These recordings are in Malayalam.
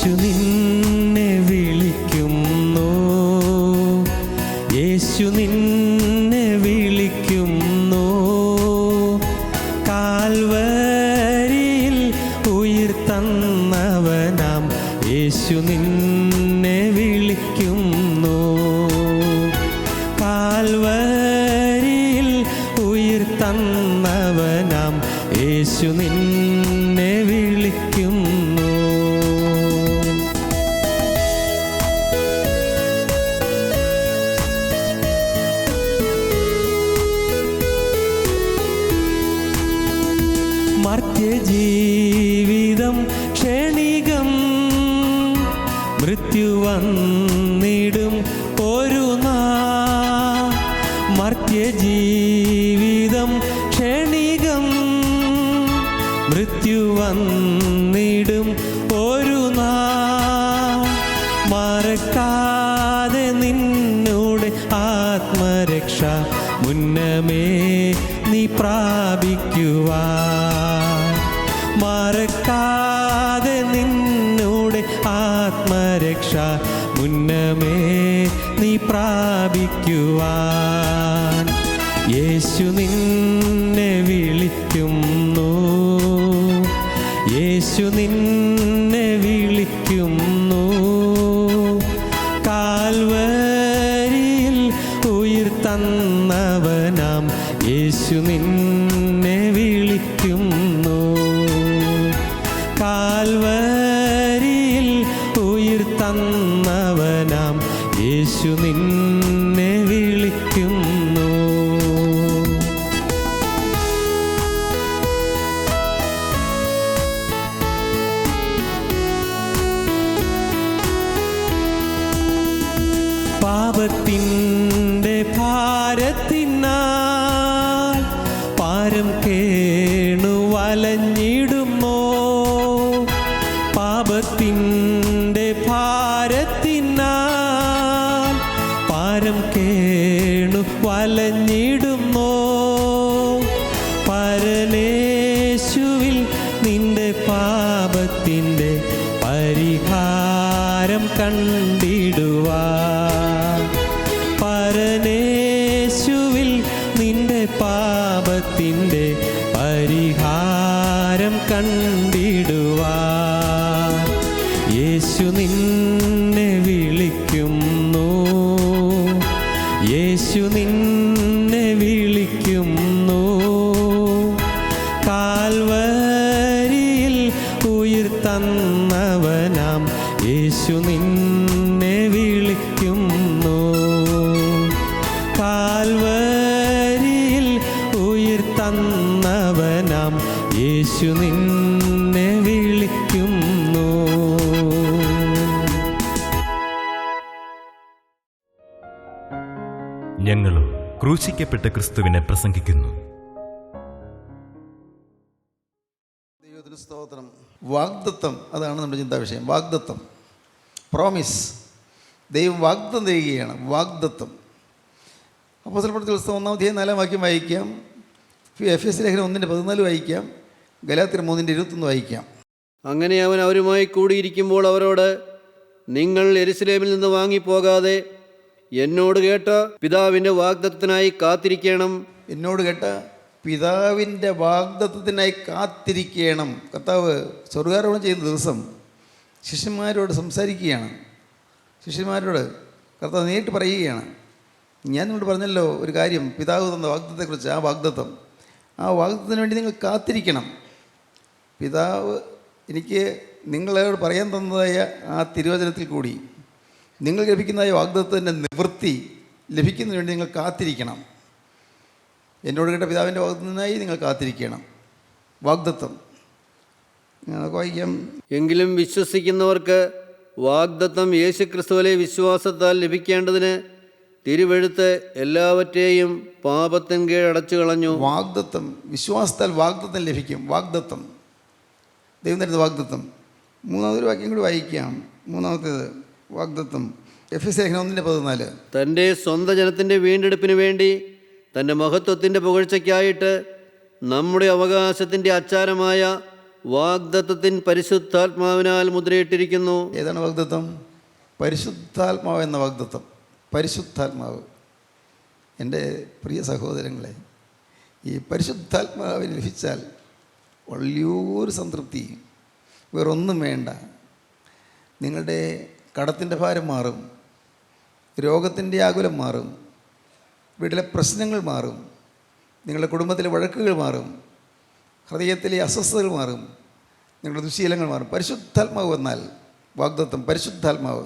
യേശു നിന്നെ വിളിക്കുന്നു, യേശു നിന്നെ വിളിക്കുന്നു. കാൽവരിയിൽ ഉയിർത്തന്നവനാം യേശു നിന്നെ വിളിക്കുന്നു. കാൽവരിയിൽ ഉയിർത്തന്നവനാം യേശു നിന്നെ വിളിക്കുന്നു. മർത്യജീവിതം ക്ഷണികം, മൃത്യു വന്നിടും ഒരു നാൾ. മർത്യജീവിതം ക്ഷണികം, മൃത്യു വന്നിടും ഒരു നാൾ. മറക്കാതെ നിന്നോട് ആത്മരക്ഷ മുന്നമേ നീ പ്രാപിക്കുവാൻ. മറക്കാതെ നിന്നോട് ആത്മരക്ഷ മുന്നമേ നീ പ്രാപിക്കുവാൻ. യേശു നിന്നെ വിളിക്കുന്നു, യേശു നിന്നെ വിളിക്കുന്നു. കാൽവരിയിൽ ഉയിർത്തന്നവനാം യേശു നിന്നെ വിളിക്കുന്നു. കാൽവരിയിൽ ഉയിർത്തന്നവനാം യേശു നിന്നെ വിളിക്കുന്നു. പാപത്തിൻ്റെ ഭാരത്തിനാൽ പാരം കേണു വലഞ്ഞിടുമോ. പാപത്തിൻ്റെ ഭാരത്തിനാൽ പാരം കേണു വലഞ്ഞിടുമോ. പരനേശുവിൽ നിന്റെ പാപത്തിൻ്റെ പരിഹാരം കണ്ടിടുവാൻ. പരനേശുവിൽ നിന്റെ പാപത്തിൻ്റെ പരിഹാരം കണ്ടിടുവാൻ. യേശു നിന്നെ വിളിക്കുന്നു, യേശു നിന്നെ വിളിക്കുന്നു. കാൽവരിയിൽ ഉയിർത്തന്നവനാം യേശു നിന്നെ വിളിക്കുന്നു. കാൽവരിയിൽ ഉയിർത്തന്നവനാം യേശു നിന്നെ വിളിക്കുന്നു. ഞങ്ങളോ ക്രൂശിക്കപ്പെട്ട ക്രിസ്തുവിനെ പ്രസംഗിക്കുന്നു. ദൈവത്തിന് സ്തോത്രം. വാഗ്ദത്തം, അതാണ് നമ്മുടെ ചിന്താ വിഷയം. വാഗ്ദത്തം, പ്രോമിസ്. ദൈവം വാഗ്ദത്തം തരികയാണ്. വാഗ്ദത്തം. അപ്പോസ്തലപ്രവൃത്തികളുടെ പുസ്തകം 1-4 വാക്യം വായിക്കാം. എഫെസ്യ ലേഖനം 1:14 വായിക്കാം. ഗലാത്യർ 3:21 വായിക്കാം. അങ്ങനെ അവൻ അവരുമായി കൂടിയിരിക്കുമ്പോൾ അവരോട്, നിങ്ങൾ യെരുശലേമിൽ നിന്ന് വാങ്ങിപ്പോകാതെ എന്നോട് കേട്ട പിതാവിൻ്റെ വാഗ്ദത്തത്തിനായി കാത്തിരിക്കണം. എന്നോട് കേട്ട പിതാവിൻ്റെ വാഗ്ദത്തത്തിനായി കാത്തിരിക്കണം. കർത്താവ് സ്വർഗ്ഗാരോഹണം ചെയ്യുന്ന ദിവസം ശിഷ്യന്മാരോട് സംസാരിക്കുകയാണ്. ശിഷ്യന്മാരോട് കർത്താവ് നേരിട്ട് പറയുകയാണ്, ഞാൻ നിങ്ങളോട് പറഞ്ഞല്ലോ ഒരു കാര്യം, പിതാവ് തന്ന വാഗ്ദത്തത്തെക്കുറിച്ച്. ആ വാഗ്ദത്തത്തിന് വേണ്ടി നിങ്ങൾ കാത്തിരിക്കണം. പിതാവ് എനിക്ക് നിങ്ങളോട് പറയാൻ തന്നതായ ആ തിരുവചനത്തിൽ കൂടി നിങ്ങൾ ലഭിക്കുന്നതായ വാഗ്ദത്തത്തിൻ്റെ നിവൃത്തി ലഭിക്കുന്നതിന് വേണ്ടി നിങ്ങൾ കാത്തിരിക്കണം. എന്നോട് കേട്ട പിതാവിൻ്റെ വാഗ്ദത്തത്തിനായി നിങ്ങൾ കാത്തിരിക്കണം. വാഗ്ദത്തം ഞങ്ങൾക്ക് വായിക്കാം. എങ്കിലും വിശ്വസിക്കുന്നവർക്ക് വാഗ്ദത്തം യേശുക്രിസ്തുവിലെ വിശ്വാസത്താൽ ലഭിക്കേണ്ടതിന് തിരുവെഴുത്ത് എല്ലാവറ്റെയും പാപത്തിൻ കീഴടച്ചു കളഞ്ഞു. വാഗ്ദത്തം, വിശ്വാസത്താൽ വാഗ്ദത്തം ലഭിക്കും. വാഗ്ദത്തം, ദൈവം തരുന്ന വാഗ്ദത്തം. മൂന്നാമതൊരു വാക്യം കൂടി വായിക്കാം. മൂന്നാമത്തേത് വാഗ്ദത്തം എഫെസ്യ ലേഖനം 1:14. തൻ്റെ സ്വന്തം ജനത്തിൻ്റെ വീണ്ടെടുപ്പിന് വേണ്ടി തൻ്റെ മഹത്വത്തിൻ്റെ പുകഴ്ചയ്ക്കായിട്ട് നമ്മുടെ അവകാശത്തിൻ്റെ അച്ചാരമായ വാഗ്ദത്തത്തിൻ പരിശുദ്ധാത്മാവിനാൽ മുദ്രയിട്ടിരിക്കുന്നു. ഏതാണ് വാഗ്ദത്തം? പരിശുദ്ധാത്മാവ് എന്ന വാഗ്ദത്തം. പരിശുദ്ധാത്മാവ്. എൻ്റെ പ്രിയ സഹോദരങ്ങളെ, ഈ പരിശുദ്ധാത്മാവിന് ലഭിച്ചാൽ വലിയൊരു സംതൃപ്തി, വേറൊന്നും വേണ്ട. നിങ്ങളുടെ കടത്തിൻ്റെ ഭാരം മാറും, രോഗത്തിൻ്റെ ആകുലം മാറും, വീട്ടിലെ പ്രശ്നങ്ങൾ മാറും, നിങ്ങളുടെ കുടുംബത്തിലെ വഴക്കുകൾ മാറും, ഹൃദയത്തിലെ അസ്വസ്ഥതകൾ മാറും, നിങ്ങളുടെ ദുശ്ശീലങ്ങൾ മാറും. പരിശുദ്ധാത്മാവ് വന്നാൽ വാഗ്ദത്തം. പരിശുദ്ധാത്മാവ്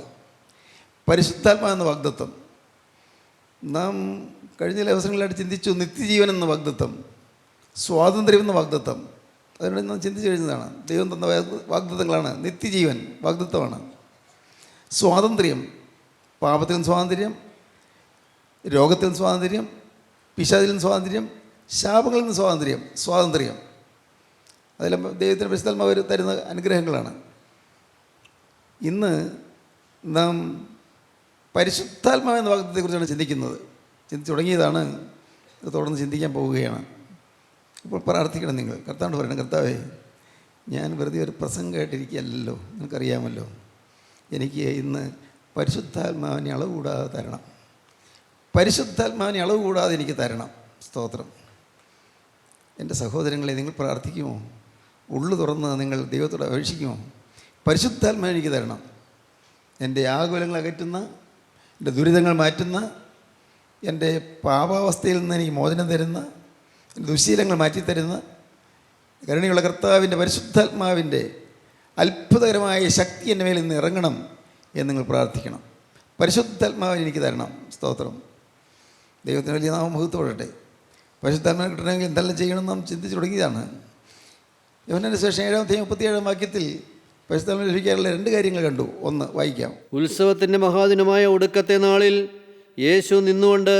എന്ന വാഗ്ദത്തം നാം കഴിഞ്ഞ ദിവസങ്ങളിലായിട്ട് ചിന്തിച്ചു. നിത്യജീവൻ എന്ന വാഗ്ദത്തം, സ്വാതന്ത്ര്യം എന്ന വാഗ്ദത്തം, അതിനോട് നാം ചിന്തിച്ചു കഴിഞ്ഞതാണ്. ദൈവം തന്ന വാഗ്ദത്തങ്ങളാണ്. നിത്യജീവൻ വാഗ്ദത്തമാണ്. സ്വാതന്ത്ര്യം, പാപത്തിൽ നിന്ന് സ്വാതന്ത്ര്യം, രോഗത്തിൽ നിന്ന് സ്വാതന്ത്ര്യം, പിശാചിൽ നിന്ന് സ്വാതന്ത്ര്യം, ശാപങ്ങളിൽ നിന്ന് സ്വാതന്ത്ര്യം. അതെല്ലാം ദൈവത്തിൻ്റെ പരിശുദ്ധാത്മാവ് തരുന്ന അനുഗ്രഹങ്ങളാണ്. ഇന്ന് നാം പരിശുദ്ധാത്മാവ് എന്ന വാഗ്ദത്തത്തെക്കുറിച്ചാണ് ചിന്തിച്ചു തുടങ്ങിയതാണ്. ഇത് തുടർന്ന് ചിന്തിക്കാൻ പോവുകയാണ്. ഇപ്പോൾ പ്രാർത്ഥിക്കണം നിങ്ങൾ. കർത്താവിനോട് പറയണം, കർത്താവേ, ഞാൻ വെറുതെ ഒരു പ്രസംഗമായിട്ടിരിക്കുകയല്ലോ, നിനക്കറിയാമല്ലോ. എനിക്ക് ഇന്ന് പരിശുദ്ധാത്മാവിനെ അളവ് കൂടാതെ തരണം. പരിശുദ്ധാത്മാവിനെ അളവ് കൂടാതെ എനിക്ക് തരണം. സ്തോത്രം. എൻ്റെ സഹോദരങ്ങളെ, നിങ്ങൾ പ്രാർത്ഥിക്കുമോ? ഉള്ളു തുറന്ന് നിങ്ങൾ ദൈവത്തോട് അപേക്ഷിക്കുമോ? പരിശുദ്ധാത്മാവിനെ എനിക്ക് തരണം. എൻ്റെ ആകുലങ്ങൾ അകറ്റുന്ന, എൻ്റെ ദുരിതങ്ങൾ മാറ്റുന്ന, എൻ്റെ പാപാവസ്ഥയിൽ നിന്ന് എനിക്ക് മോചനം തരുന്ന, എൻ്റെ ദുശ്ശീലങ്ങൾ മാറ്റിത്തരുന്ന കരുണയുള്ള കർത്താവിൻ്റെ പരിശുദ്ധാത്മാവിൻ്റെ അത്ഭുതകരമായ ശക്തി എൻ്റെ മേൽ നിന്ന് ഇറങ്ങണം എന്ന് നിങ്ങൾ പ്രാർത്ഥിക്കണം. പരിശുദ്ധാത്മാവിനെ എനിക്ക് തരണം. സ്തോത്രം. ദൈവത്തിന് വലിയ നാമം മഹത്വപ്പെടട്ടെ. പരിശുദ്ധാത്മാവിനെ കിട്ടണമെങ്കിൽ എന്തെല്ലാം ചെയ്യണമെന്ന് നാം ചിന്തിച്ചു തുടങ്ങിയതാണ്. യോഹന്നാന്റെ സുവിശേഷം 7:37 വാക്യത്തിൽ പരിശുദ്ധാത്മാവിനെ ലഭിക്കാനുള്ള 2 കാര്യങ്ങൾ കണ്ടു. ഒന്ന് വായിക്കാം. ഉത്സവത്തിൻ്റെ മഹാദിനമായ ഒടുക്കത്തെ നാളിൽ യേശു നിന്നുകൊണ്ട്,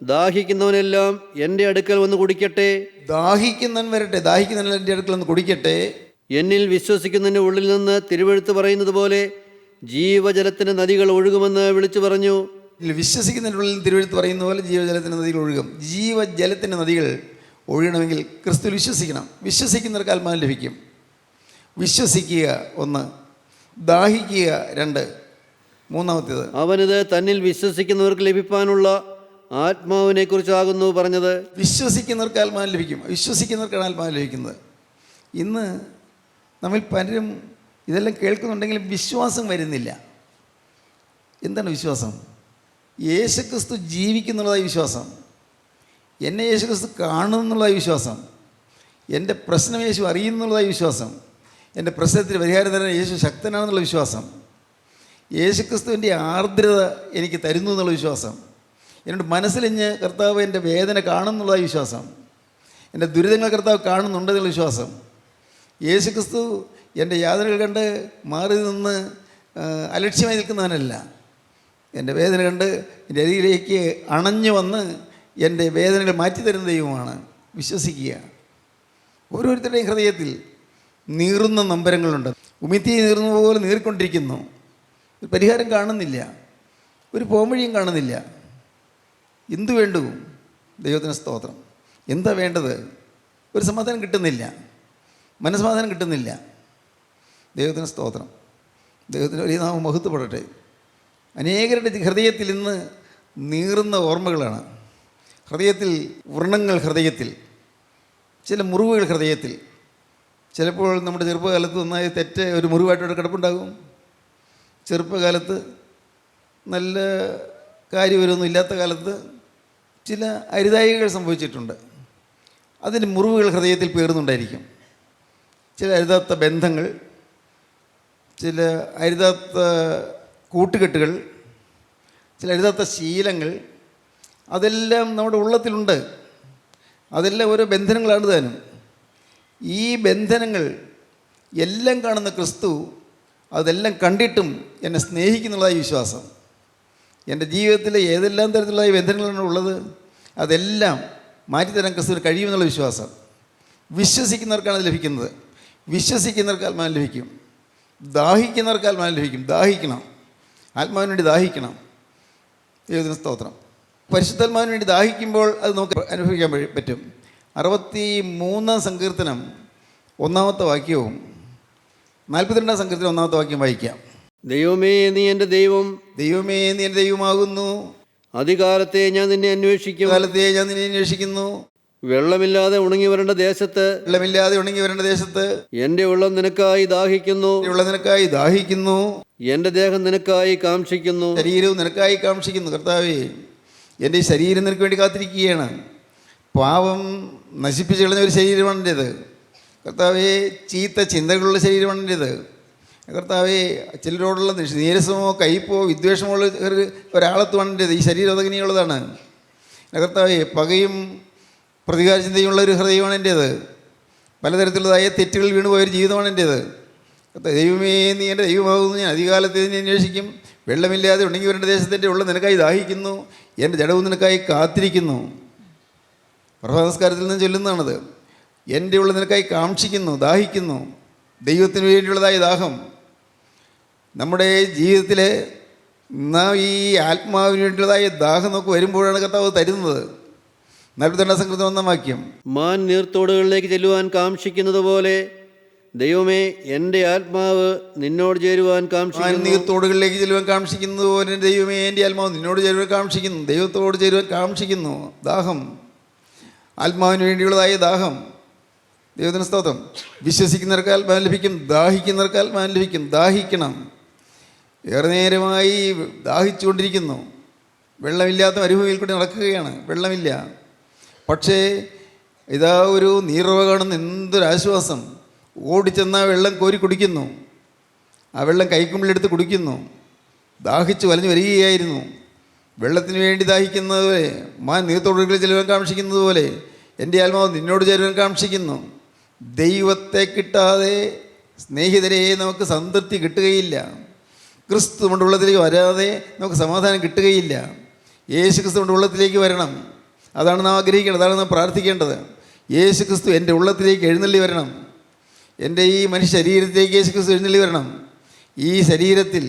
ദാഹിക്കുന്നവനെല്ലാം എൻ്റെ അടുക്കൽ വന്ന് കുടിക്കട്ടെ. ദാഹിക്കുന്നവൻ വരട്ടെ. ദാഹിക്കുന്നവൻ എൻ്റെ അടുക്കൽ വന്ന് കുടിക്കട്ടെ. എന്നിൽ വിശ്വസിക്കുന്നതിൻ്റെ ഉള്ളിൽ നിന്ന് തിരുവെഴുത്ത് പറയുന്നത് പോലെ ജീവജലത്തിൻ്റെ നദികൾ ഒഴുകുമെന്ന് വിളിച്ചു പറഞ്ഞു. വിശ്വസിക്കുന്നതിൻ്റെ ഉള്ളിൽ തിരുവെഴുത്ത് പറയുന്ന പോലെ ജീവജലത്തിൻ്റെ നദികൾ ഒഴുകും. ജീവജലത്തിൻ്റെ നദികൾ ഒഴുകണമെങ്കിൽ ക്രിസ്തുവിൽ വിശ്വസിക്കണം. വിശ്വസിക്കുന്നവർക്ക് ആത്മാവ് ലഭിക്കും. വിശ്വസിക്കുക 1, ദാഹിക്കുക 2, മൂന്നാമത്തേത് അവനിത് തന്നിൽ വിശ്വസിക്കുന്നവർക്ക് ലഭിക്കാനുള്ള ആത്മാവിനെ കുറിച്ചാകുന്നു പറഞ്ഞത്. വിശ്വസിക്കുന്നവർക്ക് ആത്മാവ് ലഭിക്കും. വിശ്വസിക്കുന്നവർക്കാണ് ആത്മാവ് ലഭിക്കുന്നത്. ഇന്ന് നമ്മൾ പലരും ഇതെല്ലാം കേൾക്കുന്നുണ്ടെങ്കിലും വിശ്വാസം വരുന്നില്ല. എന്താണ് വിശ്വാസം? യേശുക്രിസ്തു ജീവിക്കുന്നുള്ളതായി വിശ്വാസം. എന്നെ യേശുക്രിസ്തു കാണുമെന്നുള്ളതായി വിശ്വാസം. എൻ്റെ പ്രശ്നം യേശു അറിയുന്നുള്ളതായി വിശ്വാസം. എൻ്റെ പ്രശ്നത്തിന് പരിഹാരം തരാൻ യേശു ശക്തനാണെന്നുള്ള വിശ്വാസം. യേശുക്രിസ്തുവിൻ്റെ ആർദ്രത എനിക്ക് തരുന്നു എന്നുള്ള വിശ്വാസം. എന്നോട് മനസ്സിലിഞ്ഞ് കർത്താവ് എൻ്റെ വേദന കാണുന്നുള്ളതായി വിശ്വാസം. എൻ്റെ ദുരിതങ്ങൾ കർത്താവ് കാണുന്നുണ്ടെന്നുള്ള വിശ്വാസം. യേശുക്രിസ്തു എൻ്റെ യാതനകൾ കണ്ട് മാറി നിന്ന് അലക്ഷ്യമായി നിൽക്കുന്നവനല്ല. എൻ്റെ വേദന കണ്ട് എൻ്റെ അരികിലേക്ക് അണഞ്ഞു വന്ന് എൻ്റെ വേദനകൾ മാറ്റിത്തരുന്ന ദൈവമാണ്. വിശ്വസിക്കുക. ഓരോരുത്തരുടെയും ഹൃദയത്തിൽ നീറുന്ന നൊമ്പരങ്ങളുണ്ട്. ഉമിത്തി നീറുന്ന പോലെ നീറിക്കൊണ്ടിരിക്കുന്നു. ഒരു പരിഹാരം കാണുന്നില്ല, ഒരു പോംവഴിയും കാണുന്നില്ല. എന്തു വേണ്ടു? ദൈവത്തിന് സ്തോത്രം. എന്താ വേണ്ടത്? ഒരു സമാധാനം കിട്ടുന്നില്ല, മനസ്സമാധാനം കിട്ടുന്നില്ല. ദൈവത്തിന് സ്തോത്രം. ദൈവത്തിന് വലിയ നാമം മഹത്വപ്പെടട്ടെ. അനേകരുടെ ഹൃദയത്തിൽ ഇന്ന് നീറുന്ന ഓർമ്മകളാണ്. ഹൃദയത്തിൽ വ്രണങ്ങൾ, ഹൃദയത്തിൽ ചില മുറിവുകൾ, ഹൃദയത്തിൽ ചിലപ്പോൾ നമ്മുടെ ചെറുപ്പകാലത്ത് നന്നായി തെറ്റ് ഒരു മുറിവായിട്ടൊരു കിടപ്പുണ്ടാകും. ചെറുപ്പകാലത്ത് നല്ല കാര്യമൊന്നും ഇല്ലാത്ത കാലത്ത് ചില അരുതായികൾ സംഭവിച്ചിട്ടുണ്ട്. അതിൻ്റെ മുറിവുകൾ ഹൃദയത്തിൽ പേറുന്നുണ്ടായിരിക്കും. ചില അരുതാത്ത ബന്ധങ്ങൾ, ചില അരുതാത്ത കൂട്ടുകെട്ടുകൾ, ചില അരുതാത്ത ശീലങ്ങൾ, അതെല്ലാം നമ്മുടെ ഉള്ളത്തിലുണ്ട്. അതെല്ലാം ഓരോ ബന്ധനങ്ങളാണ് താനും. ഈ ബന്ധനങ്ങൾ എല്ലാം കാണുന്ന ക്രിസ്തു അതെല്ലാം കണ്ടിട്ടും എന്നെ സ്നേഹിക്കുന്നുള്ളതായി വിശ്വാസം. എൻ്റെ ജീവിതത്തിൽ ഏതെല്ലാം തരത്തിലുള്ള ബന്ധനങ്ങളാണ് ഉള്ളത് അതെല്ലാം മാറ്റിത്തരാൻ ക്രിസ്തുവിന് കഴിയുമെന്നുള്ള വിശ്വാസം. വിശ്വസിക്കുന്നവർക്കാണ് അത് ലഭിക്കുന്നത്. വിശ്വസിക്കുന്നവർക്ക് ആത്മാവിന് ലഭിക്കും. ദാഹിക്കുന്നവർക്ക് ആത്മാവിന് ലഭിക്കും. ദാഹിക്കണം, ആത്മാവിന് വേണ്ടി ദാഹിക്കണം. ദൈവത്തിന് സ്തോത്രം. പരിശുദ്ധാത്മാവിന് വേണ്ടി ദാഹിക്കുമ്പോൾ അത് നമുക്ക് അനുഭവിക്കാൻ പറ്റും. 63 സങ്കീർത്തനം ഒന്നാമത്തെ വാക്യവും 42-ാം സങ്കീർത്തനം 1-ാമത്തെ വാക്യം വായിക്കാം. ദൈവമേ, നീ എൻ്റെ ദൈവം, ദൈവമേ, നീ എൻ്റെ ദൈവമാകുന്നു. അധികാലത്തെ ഞാൻ നിന്നെ അന്വേഷിക്കും. കാലത്തെ ഞാൻ നിന്നെ അന്വേഷിക്കുന്നു. വെള്ളമില്ലാതെ ഉണങ്ങി വരേണ്ട ദേശത്ത്, വെള്ളമില്ലാതെ ഉണങ്ങി വരേണ്ട ദേശത്ത് എൻ്റെ ഉള്ളം നിനക്കായി ദാഹിക്കുന്നു. ഉള്ള നിനക്കായി ദാഹിക്കുന്നു. എൻ്റെ ദേഹം നിനക്കായി കാംക്ഷിക്കുന്നു. ശരീരവും നിനക്കായി കാംക്ഷിക്കുന്നു. കർത്താവേ, എൻ്റെ ഈ ശരീരം നിനക്ക് വേണ്ടി കാത്തിരിക്കുകയാണ്. പാവം നശിപ്പിച്ചു കളഞ്ഞ ഒരു ശരീരമാണ് എൻ്റേത്. കർത്താവേ, ചീത്ത ചിന്തകളുള്ള ശരീരമാണ് എൻ്റേത്. കർത്താവേ, ചിലരോടുള്ള നീരസമോ കയ്പോ വിദ്വേഷമോ ഉള്ള ഒരാളത്വമാണ് എൻ്റേത്. ഈ ശരീരം അതങ്ങനെയുള്ളതാണ്. കർത്താവേ, പകയും പ്രതികാര ചിന്തയുള്ള ഒരു ഹൃദയമാണ് എൻ്റേത്. പലതരത്തിലുള്ളതായ തെറ്റുകൾ വീണുപോയൊരു ജീവിതമാണ് എൻ്റേത്. ദൈവമേ, നീ എൻ്റെ ദൈവമാകുന്നു. ഞാൻ അധികാലത്തെ നീ അന്വേഷിക്കും. വെള്ളമില്ലാതെ ഉണങ്ങി വരേണ്ട ദേശത്തിൻ്റെ ഉള്ള നിനക്കായി ദാഹിക്കുന്നു. എൻ്റെ ജഡവും നിനക്കായി കാത്തിരിക്കുന്നു. പ്രഭാതസ്കാരത്തിൽ നിന്ന് ചൊല്ലുന്നതാണത്. എൻ്റെ ഉള്ള നിനക്കായി കാക്ഷിക്കുന്നു, ദാഹിക്കുന്നു. ദൈവത്തിന് വേണ്ടിയുള്ളതായ ദാഹം നമ്മുടെ ജീവിതത്തിൽ നാം ഈ ആത്മാവിന് വേണ്ടിയുള്ളതായ ദാഹം നമുക്ക് വരുമ്പോഴാണ് കർത്താവ് തരുന്നത്. 42-ാം സങ്കീർത്തനം 1-ാം വാക്യം. മാൻ നീർത്തോടുകളിലേക്ക് ചെല്ലുവാൻ കാംക്ഷിക്കുന്നത് പോലെ ദൈവമേ, എൻ്റെ ആത്മാവ് നിന്നോട് ചേരുവാൻ കാംക്ഷിക്കുന്നു. നീർത്തോടുകളിലേക്ക് ചെല്ലുവാൻ കാക്ഷിക്കുന്നത് പോലെ ദൈവമേ, എൻ്റെ ആത്മാവ് നിന്നോട് ചേരുവാൻ കാക്ഷിക്കുന്നു. ദൈവത്തോട് ചേരുവാൻ കാക്ഷിക്കുന്നു. ദാഹം, ആത്മാവിന് വേണ്ടിയുള്ളതായ ദാഹം. ദൈവത്തിന് സ്തോത്രം. വിശ്വസിക്കുന്നവർക്ക് ആത്മാവ് ലഭിക്കും, ദാഹിക്കുന്നവർക്ക് ആത്മാവ് ലഭിക്കും. ദാഹിക്കണം. ഏറെ നേരമായി ദാഹിച്ചുകൊണ്ടിരിക്കുന്നു. വെള്ളമില്ലാത്ത മരുഭൂമിയിൽ കൂടി നടക്കുകയാണ്, വെള്ളമില്ല. പക്ഷേ ഇതാ ഒരു നീറുറവ കാണുന്ന എന്തൊരാശ്വാസം. ഓടിച്ചെന്നാൽ വെള്ളം കോരി കുടിക്കുന്നു. ആ വെള്ളം കൈക്കുമ്പിളെടുത്ത് കുടിക്കുന്നു. ദാഹിച്ച് വലഞ്ഞു വരികയായിരുന്നു. വെള്ളത്തിന് വേണ്ടി ദാഹിക്കുന്നത് മാൻ നീർത്തോടുകളിൽ ചെല്ലുവാൻ കാക്ഷിക്കുന്നത് പോലെ എൻ്റെ ആത്മാവ് നിന്നോട് ചേരുവാൻ കാക്ഷിക്കുന്നു. ദൈവത്തെ കിട്ടാതെ സ്നേഹിതരെ നമുക്ക് സംതൃപ്തി കിട്ടുകയില്ല. ക്രിസ്തു നമ്മുടെ ഉള്ളത്തിലേക്ക് വരാതെ നമുക്ക് സമാധാനം കിട്ടുകയില്ല. യേശു ക്രിസ്തുവിൻ്റെ ഉള്ളത്തിലേക്ക് വരണം. അതാണ് നാം ആഗ്രഹിക്കേണ്ടത്, അതാണ് നാം പ്രാർത്ഥിക്കേണ്ടത്. യേശു ക്രിസ്തു എൻ്റെ ഉള്ളത്തിലേക്ക് എഴുന്നള്ളി വരണം. എൻ്റെ ഈ മനുഷ്യ ശരീരത്തിലേക്ക് യേശു ക്രിസ്തു എഴുന്നള്ളി വരണം. ഈ ശരീരത്തിൽ,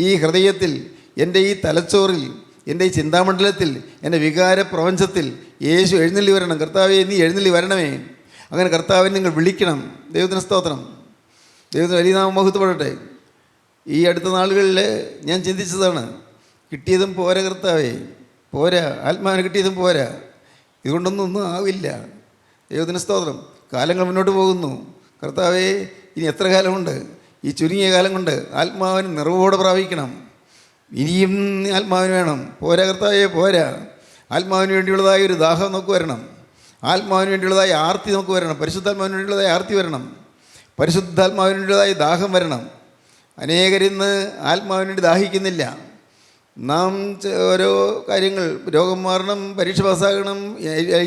ഈ ഹൃദയത്തിൽ, എൻ്റെ ഈ തലച്ചോറിൽ, എൻ്റെ ഈ ചിന്താമണ്ഡലത്തിൽ, എൻ്റെ വികാര പ്രപഞ്ചത്തിൽ യേശു എഴുന്നള്ളി വരണം. കർത്താവേ, നീ എഴുന്നള്ളി വരണമേ. അങ്ങനെ കർത്താവിനെ നിങ്ങൾ വിളിക്കണം. ദൈവത്തിന് സ്തോത്രം. ദൈവത്തിന് വലിയ നാമം മഹത്വപ്പെടട്ടെ. ഈ അടുത്ത നാളുകളിൽ ഞാൻ ചിന്തിച്ചതാണ്, കിട്ടിയതും പോരാ കർത്താവേ, പോരാ. ആത്മാവിനെ കിട്ടിയതും പോരാ. ഇതുകൊണ്ടൊന്നും ആവില്ല. ദൈവത്തിന് സ്തോത്രം. കാലങ്ങൾ മുന്നോട്ട് പോകുന്നു. കർത്താവേ, ഇനി എത്ര കാലമുണ്ട്? ഈ ചുരുങ്ങിയ കാലം കൊണ്ട് ആത്മാവിന് നിറവോടെ പ്രാപിക്കണം. ഇനിയും ആത്മാവിന് വേണം. പോരാ കർത്താവേ, പോരാ. ആത്മാവിന് വേണ്ടിയുള്ളതായ ഒരു ദാഹം നമുക്ക് വരണം. ആത്മാവിന് വേണ്ടിയുള്ളതായ ആർത്തി നമുക്ക് വരണം. പരിശുദ്ധാത്മാവിന് വേണ്ടിയുള്ളതായ ആർത്തി വരണം. പരിശുദ്ധാത്മാവിന് വേണ്ടിയുള്ളതായ ദാഹം വരണം. അനേകരിന്ന് ആത്മാവിന് വേണ്ടി ദാഹിക്കുന്നില്ല. നാം ഓരോ കാര്യങ്ങൾ, രോഗം മാറണം, പരീക്ഷ പാസ്സാകണം,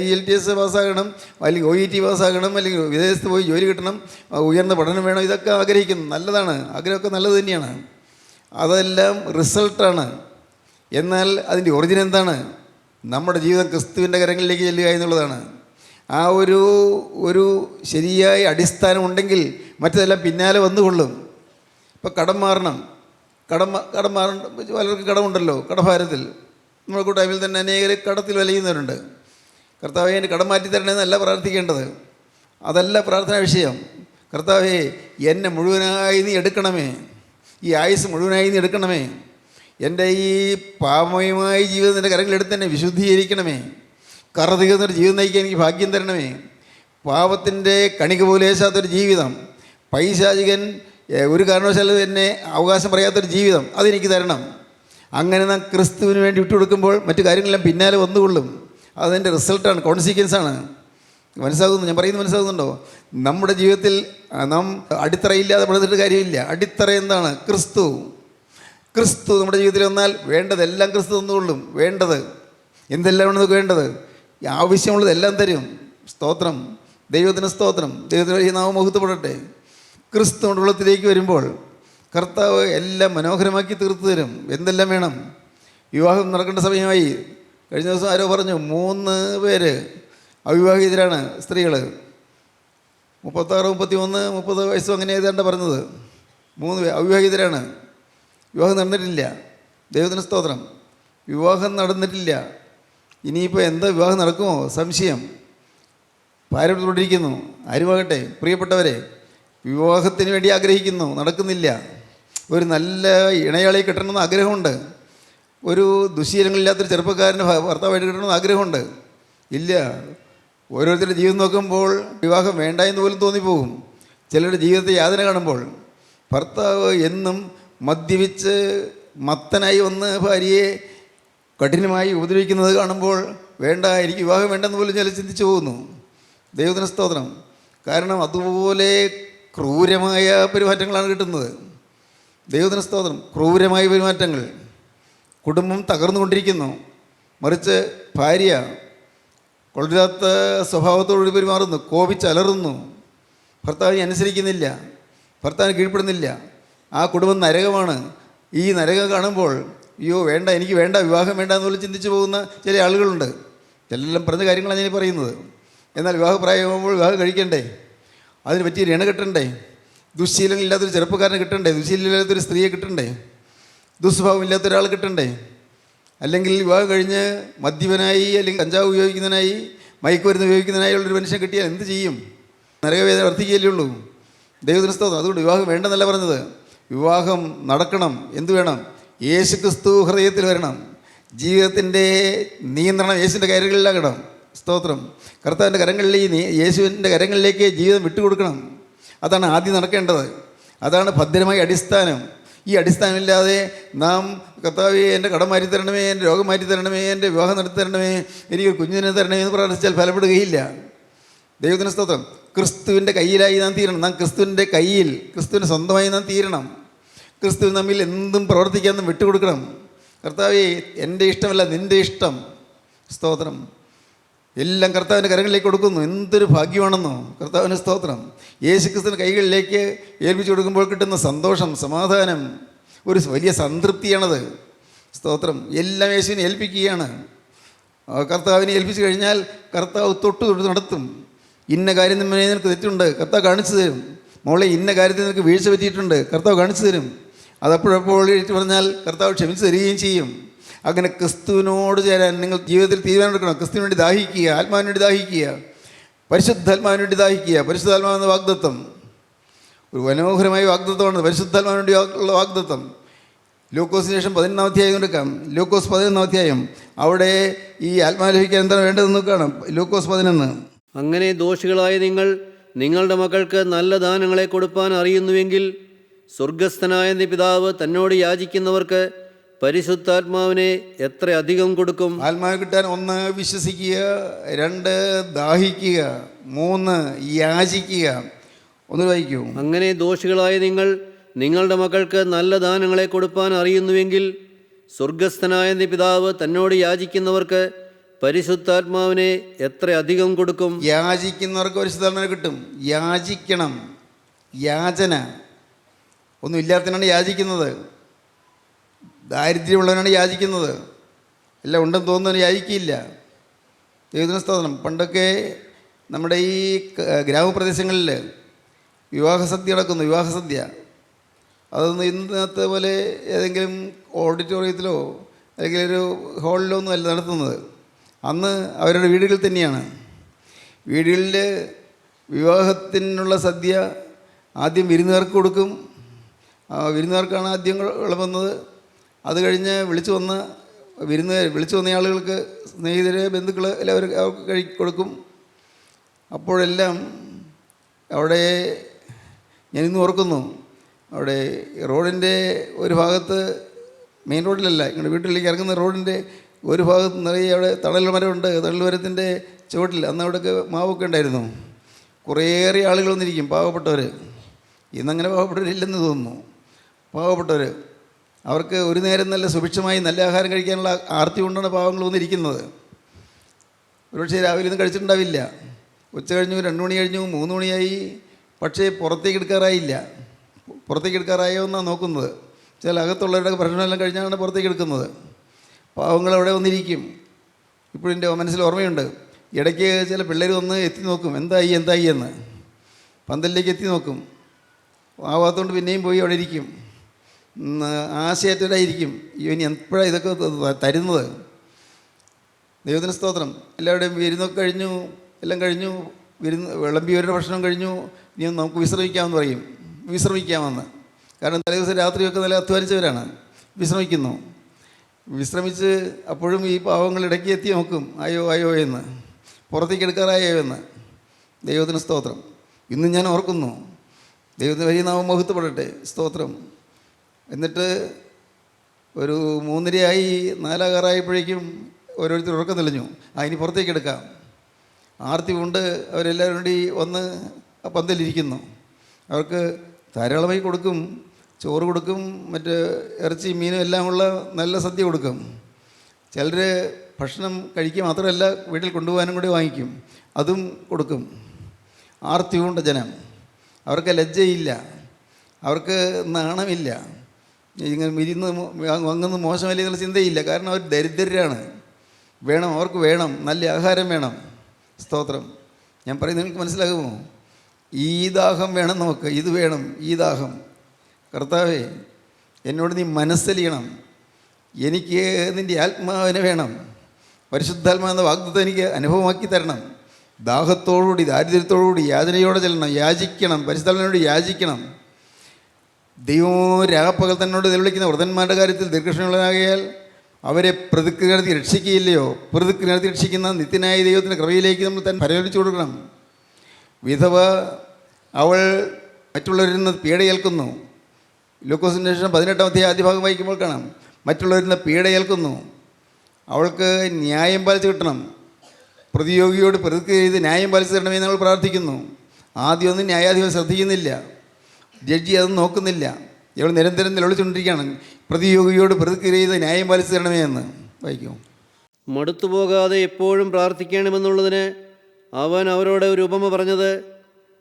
IELTS പാസ്സാകണം, അല്ലെങ്കിൽ OET പാസ്സാകണം, അല്ലെങ്കിൽ വിദേശത്ത് പോയി ജോലി കിട്ടണം, ഉയർന്ന പഠനം വേണം, ഇതൊക്കെ ആഗ്രഹിക്കുന്നു. നല്ലതാണ്, ആഗ്രഹമൊക്കെ നല്ലത് തന്നെയാണ്. അതെല്ലാം റിസൾട്ടാണ്. എന്നാൽ അതിൻ്റെ ഒറിജിൻ എന്താണ്? നമ്മുടെ ജീവിതം ക്രിസ്തുവിൻ്റെ കരങ്ങളിലേക്ക് ചെല്ലുക എന്നുള്ളതാണ്. ആ ഒരു ശരിയായ അടിസ്ഥാനം ഉണ്ടെങ്കിൽ മറ്റതെല്ലാം പിന്നാലെ വന്നുകൊള്ളും. ഇപ്പോൾ കടം മാറണം. കടം മാറണം. പലർക്കും കടമുണ്ടല്ലോ. കടഭാരത്തിൽ നമ്മുടെ കൂട്ടായ്മയിൽ തന്നെ അനേകർ കടത്തിൽ വലയുന്നവരുണ്ട്. കർത്താവേ, എൻ്റെ കടം മാറ്റി തരണമെന്നല്ല പ്രാർത്ഥിക്കേണ്ടത്. അതല്ല പ്രാർത്ഥനാ വിഷയം. കർത്താവേ, എന്നെ മുഴുവനായി നീ എടുക്കണമേ. ഈ ആയുസ് മുഴുവനായി നീ എടുക്കണമേ. എൻ്റെ ഈ പാപമയമായ ജീവിതം നിൻ്റെ കരങ്ങളെടുത്ത് തന്നെ വിശുദ്ധീകരിക്കണമേ. കറ തീർന്നൊരു ജീവിതം നയിക്കാൻ എനിക്ക് ഭാഗ്യം തരണമേ. പാപത്തിൻ്റെ കണിക പോലേശാത്തൊരു ജീവിതം, പൈശാചികൻ ഒരു കാരണവശാലും എന്നെ അവകാശം പറയാത്തൊരു ജീവിതം, അതെനിക്ക് തരണം. അങ്ങനെ നാം ക്രിസ്തുവിന് വേണ്ടി വിട്ടുകൊടുക്കുമ്പോൾ മറ്റു കാര്യങ്ങളെല്ലാം പിന്നാലെ വന്നുകൊള്ളും. അതിൻ്റെ റിസൾട്ടാണ്, കോൺസിക്വൻസാണ്. മനസ്സാകുന്നു? ഞാൻ പറയുന്നത് മനസ്സാകുന്നുണ്ടോ? നമ്മുടെ ജീവിതത്തിൽ നാം അടിത്തറയില്ലാതെ പണിതിട്ട് കാര്യമില്ല. അടിത്തറ എന്താണ്? ക്രിസ്തു. ക്രിസ്തു നമ്മുടെ ജീവിതത്തിൽ വന്നാൽ വേണ്ടതെല്ലാം ക്രിസ്തു തന്നുകൊള്ളും. വേണ്ടത് എന്തെല്ലാമാണ് നമുക്ക് വേണ്ടത്? ആവശ്യമുള്ളതെല്ലാം തരും. സ്തോത്രം. ദൈവത്തിന് സ്തോത്രം. ദൈവത്തിന് വലിയ നാമം മഹത്വപ്പെടട്ടെ. ക്രിസ്തുവിൻ്റെ ഉള്ളത്തിലേക്ക് വരുമ്പോൾ കർത്താവ് എല്ലാം മനോഹരമാക്കി തീർത്തു തരും. എന്തെല്ലാം വേണം? വിവാഹം നടക്കേണ്ട സമയമായി. കഴിഞ്ഞ ദിവസം ആരോ പറഞ്ഞു 3 പേര് അവിവാഹിതരാണ്, സ്ത്രീകൾ. 36, 33, 30 വയസ്സും അങ്ങനെ ഏതാണ്ട് പറഞ്ഞത്. 3 പേര് അവിവാഹിതരാണ്. വിവാഹം നടന്നിട്ടില്ല. ദൈവത്തിന് സ്തോത്രം. വിവാഹം നടന്നിട്ടില്ല. ഇനിയിപ്പോൾ എന്താ വിവാഹം നടക്കുമോ? സംശയം. ഭാരപ്പെട്ടുകൊണ്ടിരിക്കുന്നു. ആരുമാകട്ടെ പ്രിയപ്പെട്ടവരെ, വിവാഹത്തിന് വേണ്ടി ആഗ്രഹിക്കുന്നു, നടക്കുന്നില്ല. ഒരു നല്ല ഇണയാളെ കിട്ടണമെന്ന് ആഗ്രഹമുണ്ട്. ഒരു ദുശ്ശീലങ്ങളില്ലാത്തൊരു ചെറുപ്പക്കാരന് ഭർത്താവായിട്ട് കിട്ടണമെന്ന് ആഗ്രഹമുണ്ട്. ഇല്ല. ഓരോരുത്തരുടെ ജീവിതം നോക്കുമ്പോൾ വിവാഹം വേണ്ട എന്ന് പോലും തോന്നിപ്പോകും. ചിലരുടെ ജീവിതത്തെ യാതന കാണുമ്പോൾ ഭർത്താവ് എന്നും മദ്യപിച്ച് മത്തനായി വന്ന് ഭാര്യയെ കഠിനമായി ഉപദ്രവിക്കുന്നത് കാണുമ്പോൾ വേണ്ട, എനിക്ക് വിവാഹം വേണ്ടെന്ന് പോലും ചില ചിന്തിച്ചു പോകുന്നു. ദൈവത്തിന് സ്തോത്രം. കാരണം അതുപോലെ ക്രൂരമായ പെരുമാറ്റങ്ങളാണ് കിട്ടുന്നത്. ദൈവത്തിന് സ്തോത്രം. ക്രൂരമായ പെരുമാറ്റങ്ങൾ. കുടുംബം തകർന്നുകൊണ്ടിരിക്കുന്നു. മറിച്ച് ഭാര്യ കൊള്ളരാത്ത സ്വഭാവത്തോടുകൂടി പെരുമാറുന്നു, കോപിച്ചലറുന്നു, ഭർത്താവിനെ അനുസരിക്കുന്നില്ല, ഭർത്താവിന് കീഴ്പ്പെടുന്നില്ല. ആ കുടുംബം നരകമാണ്. ഈ നരകം കാണുമ്പോൾ അയ്യോ വേണ്ട, എനിക്ക് വേണ്ട, വിവാഹം വേണ്ട എന്നുപോലും ചിന്തിച്ചു പോകുന്ന ചില ആളുകളുണ്ട്. എല്ലാം പറഞ്ഞ കാര്യങ്ങളാണ് ഞാൻ പറയുന്നത്. എന്നാൽ വിവാഹപ്രായമാകുമ്പോൾ വിവാഹം കഴിക്കണ്ടേ? അതിന് പറ്റിയ ഇണ കിട്ടണ്ടേ? ദുശ്ശീലങ്ങളില്ലാത്തൊരു ചെറുപ്പക്കാരനെ കിട്ടണ്ടേ? ദുശ്ശീലമില്ലാത്തൊരു സ്ത്രീയെ കിട്ടണ്ടേ? ദുസ്വഭാവം ഇല്ലാത്ത ഒരാൾ കിട്ടണ്ടേ? അല്ലെങ്കിൽ വിവാഹം കഴിഞ്ഞ് മദ്യപനായി അല്ലെങ്കിൽ കഞ്ചാവ് ഉപയോഗിക്കുന്നതിനായി മയക്കുമരുന്ന് ഉപയോഗിക്കുന്നതിനായുള്ളൊരു മനുഷ്യൻ കിട്ടിയാൽ എന്ത് ചെയ്യും? നരകവേദന വർദ്ധിക്കുകയല്ലേ ഉള്ളൂ. ദൈവത്തിന് സ്തോത്രം. അതുകൊണ്ട് വിവാഹം വേണ്ടെന്നല്ല പറഞ്ഞത്. വിവാഹം നടക്കണം. എന്തു വേണം? യേശുക്രിസ്തു ഹൃദയത്തിൽ വരണം. ജീവിതത്തിൻ്റെ നിയന്ത്രണം യേശുവിൻ്റെ കരങ്ങളിലാകണം. സ്തോത്രം. കർത്താവിൻ്റെ കരങ്ങളിലേക്ക്, യേശുവിൻ്റെ കരങ്ങളിലേക്ക് ജീവിതം വിട്ടുകൊടുക്കണം. അതാണ് ആദ്യം നടക്കേണ്ടത്. അതാണ് ഭദ്രമായ അടിസ്ഥാനം. ഈ അടിസ്ഥാനമില്ലാതെ നാം കർത്താവേ എൻ്റെ കടം മാറ്റി തരണമേ, എൻ്റെ രോഗം മാറ്റി തരണമേ, എൻ്റെ വിവാഹം നടത്തി തരണമേ, എനിക്ക് കുഞ്ഞിനെ തരണമേ എന്ന് പ്രാർത്ഥിച്ചാൽ ഫലപ്പെടുകയില്ല. ദൈവത്തിന് സ്തോത്രം. ക്രിസ്തുവിൻ്റെ കയ്യിലായി നാം തീരണം. നാം ക്രിസ്തുവിൻ്റെ കയ്യിൽ, ക്രിസ്തുവിന് സ്വന്തമായി നാം തീരണം. ക്രിസ്തു നമ്മിൽ എന്തും പ്രവർത്തിക്കാൻ നാം വിട്ടുകൊടുക്കണം. കർത്താവേ എൻ്റെ ഇഷ്ടമല്ല നിൻ്റെ ഇഷ്ടം. സ്തോത്രം. എല്ലാം കർത്താവിൻ്റെ കരങ്ങളിലേക്ക് കൊടുക്കുന്നു. എന്തൊരു ഭാഗ്യമാണെന്നോ. കർത്താവിന് സ്തോത്രം. യേശുക്രിസ്തുവിൻ്റെ കൈകളിലേക്ക് ഏൽപ്പിച്ചു കൊടുക്കുമ്പോൾ കിട്ടുന്ന സന്തോഷം, സമാധാനം, ഒരു വലിയ സംതൃപ്തിയാണത്. സ്തോത്രം. എല്ലാം യേശുവിനെ ഏൽപ്പിക്കുകയാണ്. കർത്താവിനെ ഏൽപ്പിച്ചു കഴിഞ്ഞാൽ കർത്താവ് തൊട്ട് നടത്തും. ഇന്ന കാര്യം നിനക്ക് തെറ്റുണ്ട്, കർത്താവ് കാണിച്ചു തരും. മോളെ ഇന്ന കാര്യത്തിൽ നിനക്ക് വീഴ്ച പറ്റിയിട്ടുണ്ട്, കർത്താവ് കാണിച്ചു തരും. അതപ്പോഴപ്പോൾ പറഞ്ഞാൽ കർത്താവ് ക്ഷമിച്ചു തരികയും ചെയ്യും. അങ്ങനെ ക്രിസ്തുവിനോട് ചേരാൻ നിങ്ങൾ ജീവിതത്തിൽ തീരുമാനമെടുക്കണം. ക്രിസ്തുവിന് വേണ്ടി ദാഹിക്കുക, ആത്മാവിന് വേണ്ടി ദാഹിക്കുക, പരിശുദ്ധാത്മാവിന് വേണ്ടി ദാഹിക്കുക. പരിശുദ്ധാത്മാവെന്ന വാഗ്ദത്തം ഒരു മനോഹരമായ വാഗ്ദത്തമാണ്. പരിശുദ്ധാത്മാവിന് വേണ്ടി ഉള്ള വാഗ്ദത്തം. ലൂക്കോസിന് ശേഷം 11-ാം അധ്യായം എടുക്കാം. ലൂക്കോസ് 11-ാം അധ്യായം. അവിടെ ഈ ആത്മാവ് ലഭിക്കാൻ എന്താണ് വേണ്ടതെന്ന് കാണാം. ലൂക്കോസ് 11. അങ്ങനെ ദോഷികളായ നിങ്ങൾ നിങ്ങളുടെ മക്കൾക്ക് നല്ല ദാനങ്ങളെ കൊടുപ്പാൻ അറിയുന്നുവെങ്കിൽ സ്വർഗസ്ഥനായ പിതാവ് തന്നോട് യാചിക്കുന്നവർക്ക് പരിശുദ്ധാത്മാവിനെ എത്ര അധികം കൊടുക്കും. ആത്മാവ് കിട്ടാൻ 1 വിശ്വസിക്കുക, 2 ദാഹിക്കുക, 3 യാചിക്കുക. ഒന്ന് വായിക്കൂ. അങ്ങനെ ദോഷികളായ നിങ്ങൾ നിങ്ങളുടെ മക്കൾക്ക് നല്ല ദാനങ്ങളെ കൊടുപ്പാൻ അറിയുന്നുവെങ്കിൽ സ്വർഗസ്ഥനായ പിതാവ് തന്നോട് യാചിക്കുന്നവർക്ക് പരിശുദ്ധാത്മാവിനെ എത്ര അധികം കൊടുക്കും. യാചിക്കുന്നവർക്ക് പരിശുദ്ധാത്മാവിനെ കിട്ടും. യാചിക്കണം. യാചന. ഒന്നും ഇല്ലാത്തതിനാണ് യാചിക്കുന്നത്. ദാരിദ്ര്യമുള്ളവനാണ് യാചിക്കുന്നത്. എല്ലാം ഉണ്ടെന്ന് തോന്നുന്നവന് യാചിക്കില്ല. ദൈവത്തിന് സ്തോത്രം. പണ്ടൊക്കെ നമ്മുടെ ഈ ഗ്രാമപ്രദേശങ്ങളിൽ വിവാഹസദ്യ നടക്കുന്നു. വിവാഹസദ്യ അതൊന്നും ഇന്നത്തെ പോലെ ഏതെങ്കിലും ഓഡിറ്റോറിയത്തിലോ അല്ലെങ്കിൽ ഒരു ഹാളിലോ ഒന്നും അല്ല നടത്തുന്നത്. അന്ന് അവരുടെ വീടുകളിൽ തന്നെയാണ്. വീടുകളിൽ വിവാഹത്തിനുള്ള സദ്യ ആദ്യം വിരുന്നുകാർക്ക് കൊടുക്കും. വിരുന്നുകാർക്കാണ് ആദ്യം വിളമ്പുന്നത്. അത് കഴിഞ്ഞ് വിളിച്ചു വന്ന ആളുകൾക്ക്, സ്നേഹിതരെ, ബന്ധുക്കൾ എല്ലാവരും അവർക്ക് കൊടുക്കും. അപ്പോഴെല്ലാം അവിടെ ഞാനിന്ന് ഓർക്കുന്നു, അവിടെ റോഡിൻ്റെ ഒരു ഭാഗത്ത്, മെയിൻ റോഡിലല്ല, ഇങ്ങോട്ട് വീട്ടിലേക്ക് ഇറങ്ങുന്ന റോഡിൻ്റെ ഒരു ഭാഗത്ത് നിറയെ അവിടെ തണൽ മരമുണ്ട്. തണൽ മരത്തിൻ്റെ ചുവട്ടിൽ അന്ന് അവിടെയൊക്കെ മാവൊക്കെ ഉണ്ടായിരുന്നു. കുറേയേറെ ആളുകൾ വന്നിരിക്കും, പാവപ്പെട്ടവർ. ഇന്നങ്ങനെ പാവപ്പെട്ടവരില്ലെന്ന് തോന്നുന്നു. പാവപ്പെട്ടവർ, അവർക്ക് ഒരു നേരം നല്ല സുഭിക്ഷമായി നല്ല ആഹാരം കഴിക്കാനുള്ള ആർത്തി കൊണ്ടാണ് പാവങ്ങൾ വന്നിരിക്കുന്നത്. ഒരുപക്ഷെ രാവിലെ ഒന്നും കഴിച്ചിട്ടുണ്ടാവില്ല. ഉച്ച കഴിഞ്ഞു, 2 മണി കഴിഞ്ഞു, 3 മണിയായി. പക്ഷേ പുറത്തേക്ക് എടുക്കാറായില്ല. പുറത്തേക്ക് എടുക്കാറായോ എന്നാണ് നോക്കുന്നത്. ചില അകത്തുള്ളവരുടെ ഭക്ഷണമെല്ലാം കഴിഞ്ഞാണ് പുറത്തേക്ക് എടുക്കുന്നത്. പാവങ്ങൾ അവിടെ വന്നിരിക്കും. ഇപ്പോഴും എൻ്റെ മനസ്സിൽ ഓർമ്മയുണ്ട്. ഇടയ്ക്ക് ചില പിള്ളേർ വന്ന് എത്തി നോക്കും, എന്തായി എന്ന്. പന്തലിലേക്ക് എത്തി നോക്കും. ആവാത്തതുകൊണ്ട് പിന്നെയും പോയി അവിടെ ഇരിക്കും. ആശയറ്റരായിരിക്കും, ഇവന് എപ്പോഴാണ് ഇതൊക്കെ തരുന്നത്. ദൈവത്തിന് സ്തോത്രം. എല്ലാവരുടെയും വിരുന്നൊക്കെ കഴിഞ്ഞു, എല്ലാം കഴിഞ്ഞു. വിളമ്പിയവരുടെ ഭക്ഷണം കഴിഞ്ഞു, ഇനി നമുക്ക് വിശ്രമിക്കാമെന്ന് പറയും. വിശ്രമിക്കാമെന്ന്. കാരണം തലേദിവസം രാത്രിയൊക്കെ നല്ല അധ്വാനിച്ചവരാണ്. വിശ്രമിക്കുന്നു. വിശ്രമിച്ച് അപ്പോഴും ഈ പാവങ്ങൾ ഇടയ്ക്ക് എത്തി നോക്കും, അയ്യോ അയ്യോ എന്ന്, പുറത്തേക്ക് എടുക്കാറായോ എന്ന്. ദൈവത്തിന് സ്തോത്രം. ഇന്നും ഞാൻ ഓർക്കുന്നു. ദൈവത്തിന് വലിയ നാമം മഹത്വപ്പെടട്ടെ. സ്തോത്രം. എന്നിട്ട് ഒരു 3:30 4:15 ഓരോരുത്തർ ഉറക്കം തെളിഞ്ഞു. ഇനി പുറത്തേക്ക് എടുക്കാം. ആർത്തി കൊണ്ട് അവരെല്ലാവരും കൂടി വന്ന് ആ പന്തലിരിക്കുന്നു. അവർക്ക് ധാരാളമായി കൊടുക്കും. ചോറ് കൊടുക്കും, മറ്റ് ഇറച്ചി മീനും എല്ലാം ഉള്ള നല്ല സദ്യ കൊടുക്കും. ചിലർ ഭക്ഷണം കഴിക്കുക മാത്രമല്ല വീട്ടിൽ കൊണ്ടുപോകാനും കൂടി വാങ്ങിക്കും, അതും കൊടുക്കും. ആർത്തി കൊണ്ട ജനം. അവർക്ക് ലജ്ജയില്ല, അവർക്ക് നാണമില്ല, ഇങ്ങനെ മിരിന്ന് വാങ്ങുന്ന മോശമല്ല എന്നുള്ള ചിന്തയില്ല. കാരണം അവർ ദരിദ്രരാണ്. വേണം, അവർക്ക് വേണം, നല്ല ആഹാരം വേണം. സ്തോത്രം. ഞാൻ പറയുന്നത് നിങ്ങൾക്ക് മനസ്സിലാകുമോ? ഈ ദാഹം വേണം നമുക്ക്, ഇത് വേണം, ഈ ദാഹം. കർത്താവേ, എന്നോട് നീ മനസ്സലിയണം, എനിക്ക് നിൻ്റെ ആത്മാവിനെ വേണം, പരിശുദ്ധാത്മാവെന്ന വാഗ്ദത്തം എനിക്ക് അനുഭവമാക്കി തരണം. ദാഹത്തോടുകൂടി ദാരിദ്ര്യത്തോടുകൂടി യാചനയോടെ ചെല്ലണം, യാചിക്കണം, പരിശുദ്ധാത്മാവിനോട് യാചിക്കണം. ദൈവമോ രാപ്പകൽ തന്നോട് നിലവിളിക്കുന്ന വൃതന്മാരുടെ കാര്യത്തിൽ ദീർഘക്ഷമയുള്ളവനാകയാൽ അവരെ പ്രതിക്രിയ നടത്തി രക്ഷിക്കുകയില്ലയോ? പ്രതിക്രിയ നടത്തി രക്ഷിക്കുന്ന നിത്യനായ ദൈവത്തിൻ്റെ കൃപയിലേക്ക് നമ്മൾ തന്നെ പരിഗണിച്ചു കൊടുക്കണം. വിധവ അവൾ മറ്റുള്ളവരിൽ നിന്ന് പീഡയേൽക്കുന്നു. ലൂക്കോസിൻ്റെ ശേഷം 18-ാമത്തെ ആദ്യ ഭാഗം വായിക്കുമ്പോൾ കാണാം, മറ്റുള്ളവരിൽ നിന്ന് പീഡയേൽക്കുന്നു. അവൾക്ക് ന്യായം പാലിച്ച് കിട്ടണം. പ്രതിയോഗിയോട് പ്രതിക്രിയ ചെയ്ത് ന്യായം പാലിച്ച് തരണമെന്ന് നമ്മൾ പ്രാർത്ഥിക്കുന്നു. ആദ്യമൊന്നും ന്യായാധിപൻ ശ്രദ്ധിക്കുന്നില്ല, ജഡ്ജി അതൊന്നും നോക്കുന്നില്ല. ഇവൾ നിരന്തരം നിലവിളിച്ചുകൊണ്ടിരിക്കുകയാണ്, പ്രതിയോഗിയോട് പ്രതിക്രിയ ചെയ്ത് ന്യായം പാലിച്ച് തരണമേ എന്ന്. വായിക്കും. മടുത്തുപോകാതെ എപ്പോഴും പ്രാർത്ഥിക്കണമെന്നുള്ളതിന് അവൻ അവരോട് ഒരു ഉപമ പറഞ്ഞത്,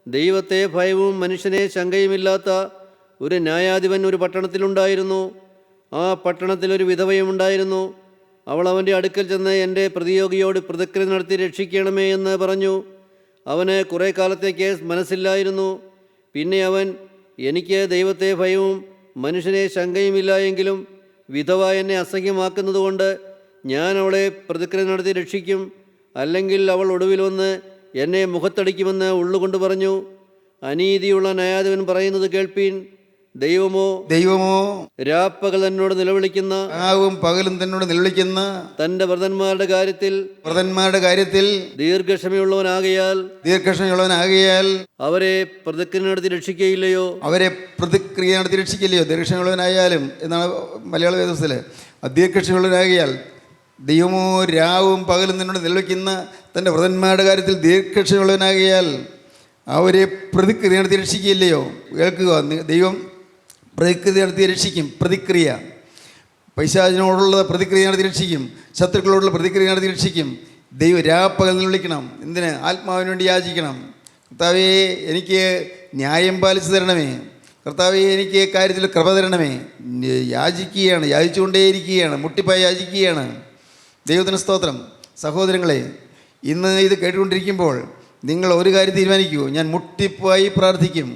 ദൈവത്തെ ഭയവും മനുഷ്യനെ ശങ്കയുമില്ലാത്ത ഒരു ന്യായാധിപൻ ഒരു പട്ടണത്തിലുണ്ടായിരുന്നു. ആ പട്ടണത്തിലൊരു വിധവയുമുണ്ടായിരുന്നു. അവൾ അവൻ്റെ അടുക്കൽ ചെന്ന് എൻ്റെ പ്രതിയോഗിയോട് പ്രതിക്രിയ നടത്തി രക്ഷിക്കണമേ എന്ന് പറഞ്ഞു. അവന് കുറേ കാലത്തേക്ക് മനസ്സില്ലായിരുന്നു. പിന്നെ അവൻ, എനിക്ക് ദൈവത്തെ ഭയവും മനുഷ്യനെ ശങ്കയുമില്ല എങ്കിലും വിധവ എന്നെ അസഹ്യമാക്കുന്നതുകൊണ്ട് ഞാൻ അവളെ പ്രതിക്രിയ നടത്തി രക്ഷിക്കും, അല്ലെങ്കിൽ അവൾ ഒടുവിൽ വന്ന് എന്നെ മുഖത്തടിക്കുമെന്ന് ഉള്ളുകൊണ്ട് പറഞ്ഞു. അനീതിയുള്ള ന്യായാധിപൻ പറയുന്നത് കേൾപ്പീൻ. ദൈവമോ രാപ്പകൽ എന്നോട് നിലവിളിക്കുന്ന, പകലും തന്നോട് നിലവിളിക്കുന്ന തൻ്റെ വ്രതന്മാരുടെ കാര്യത്തിൽ ദീർഘക്ഷമയുള്ളവനാകയാൽ അവരെ പ്രതിക്രിയ നടത്തി രക്ഷിക്കുകയില്ലയോ? ദീർഘക്ഷമയുള്ളവനായാലും എന്നാണ് മലയാള വേദത്തിൽ. ദീർഘക്ഷമയുള്ളവനാകിയാൽ ദൈവമോ രാവും പകലും നിന്നോട് നിലവിളിക്കുന്ന തൻ്റെ വ്രതന്മാരുടെ കാര്യത്തിൽ ദീർഘക്ഷമയുള്ളവനാകിയാൽ അവരെ പ്രതിക്രിയ നടത്തി രക്ഷിക്കുകയില്ലയോ? കേൾക്കുക, ദൈവം പ്രതിക്രിയ നടത്തി രക്ഷിക്കും. പ്രതിക്രിയ, പൈശാചിനോടുള്ള പ്രതിക്രിയ നടത്തി രക്ഷിക്കും, ശത്രുക്കളോടുള്ള പ്രതിക്രിയ നടത്തി രക്ഷിക്കും. ദൈവം രാപ്പകൽ വിളിക്കണം. എന്തിന്? ആത്മാവിന് വേണ്ടി യാചിക്കണം. കർത്താവേ, എനിക്ക് ന്യായം പാലിച്ചു തരണമേ. കർത്താവേ, എനിക്ക് കാര്യത്തിൽ കൃപ തരണമേ. യാചിക്കുകയാണ്, യാചിച്ചുകൊണ്ടേയിരിക്കുകയാണ്, മുട്ടിപ്പായി യാചിക്കുകയാണ്. ദൈവത്തിന് സ്തോത്രം. സഹോദരങ്ങളെ, ഇന്ന് ഇത് കേട്ടുകൊണ്ടിരിക്കുമ്പോൾ നിങ്ങൾ ഒരു കാര്യം തീരുമാനിക്കൂ, ഞാൻ മുട്ടിപ്പായി പ്രാർത്ഥിക്കും.